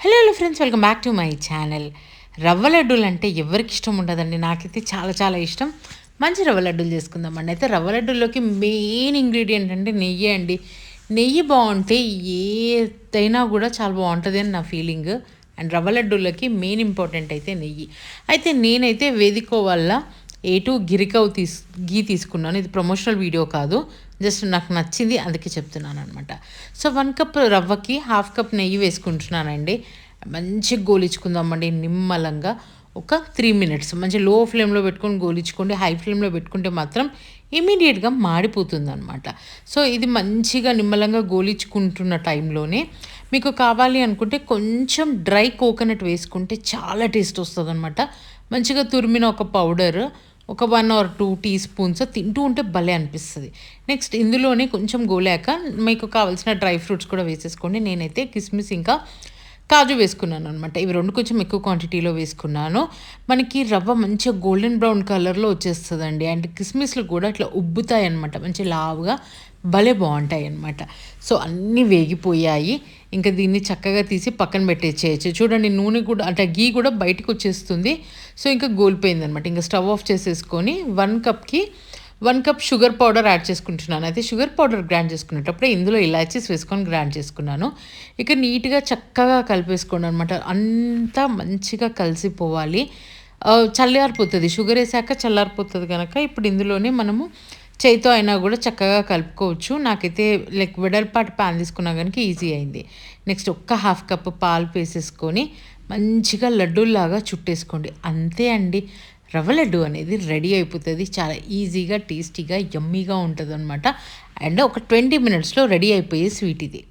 Hello friends, welcome back to my channel. రవ్వ లడ్డూలు అంటే ఎవరికి ఇష్టం ఉండదండి. నాకైతే చాలా చాలా ఇష్టం. మంచి రవ్వ లడ్డూలు చేసుకుందామండి. అయితే రవ్వ లడ్డూల్లోకి మెయిన్ ఇంగ్రీడియంట్ అంటే నెయ్యి అండి. నెయ్యి బాగుంటే ఏదైనా కూడా చాలా బాగుంటుంది అని నా ఫీలింగ్. అండ్ రవ్వ లడ్డూలకి మెయిన్ ఇంపార్టెంట్ అయితే నెయ్యి. అయితే నేనైతే వేదికో వల్ల A2 గిరికవ్ గీ తీసుకున్నాను. ఇది ప్రమోషనల్ వీడియో కాదు, జస్ట్ నాకు నచ్చింది అందుకే చెప్తున్నాను అనమాట. సో 1 కప్ రవ్వకి 1/2 కప్ నెయ్యి వేసుకుంటున్నానండి. మంచిగా గోలించుకుందామండి నిమ్మలంగా. ఒక 3 మినిట్స్ మంచి లో ఫ్లేమ్లో పెట్టుకొని గోలించుకోండి. హై ఫ్లేమ్లో పెట్టుకుంటే మాత్రం ఇమీడియట్గా మాడిపోతుంది అనమాట. సో ఇది మంచిగా నిమ్మలంగా గోలించుకుంటున్న టైంలోనే మీకు కావాలి అనుకుంటే కొంచెం డ్రై కోకోనట్ వేసుకుంటే చాలా టేస్ట్ వస్తుంది అనమాట. మంచిగా తురిమిన ఒక పౌడర్ ఒక 1 or 2 టీ స్పూన్స్ తింటూ ఉంటే భలే అనిపిస్తుంది. నెక్స్ట్ ఇందులోనే కొంచెం గోలాక మీకు కావాల్సిన డ్రై ఫ్రూట్స్ కూడా వేసేసుకోండి. నేనైతే కిస్మిస్ ఇంకా కాజు వేసుకున్నాను అనమాట. ఇవి 2 కొంచెం ఎక్కువ క్వాంటిటీలో వేసుకున్నాను. మనకి రవ్వ మంచిగా గోల్డెన్ బ్రౌన్ కలర్లో వచ్చేస్తుందండి. అండ్ కిస్మిస్లు కూడా ఇట్లా ఉబ్బుతాయి అనమాట, మంచి లావుగా భలే బాగుంటాయి అనమాట. సో అన్నీ వేగిపోయాయి. ఇంకా దీన్ని చక్కగా తీసి పక్కన పెట్టేసేయచ్చు. చూడండి, నూనె కూడా అంటే గీ కూడా బయటకు వచ్చేస్తుంది. సో ఇంకా గోలిపోయిందనమాట. ఇంకా స్టవ్ ఆఫ్ చేసేసుకొని 1 కప్కి 1 కప్ షుగర్ పౌడర్ యాడ్ చేసుకుంటున్నాను. అయితే షుగర్ పౌడర్ గ్రైండ్ చేసుకునేటప్పుడే ఇందులో ఇలాచీస్ వేసుకొని గ్రైండ్ చేసుకున్నాను. ఇక నీట్గా చక్కగా కలిపేసుకోండి అనమాట. అంతా మంచిగా కలిసిపోవాలి. చల్లారిపోతుంది, షుగర్ వేసాక చల్లారిపోతుంది కనుక ఇప్పుడు ఇందులోనే మనము చేయితో అయినా కూడా చక్కగా కలుపుకోవచ్చు. నాకైతే లైక్ వెడల్పాటి ప్యాన్ తీసుకున్నా కనుక ఈజీ అయింది. నెక్స్ట్ ఒక్క 1/2 కప్ పాలు వేసేసుకొని మంచిగా లడ్డూల్లాగా చుట్టేసుకోండి. అంతే అండి, రవ్వ లడ్డు అనేది రెడీ అయిపోతుంది. చాలా ఈజీగా, టేస్టీగా, యమ్మీగా ఉంటుంది అనమాట. అండ్ ఒక 20 మినిట్స్లో రెడీ అయిపోయే స్వీట్ ఇది.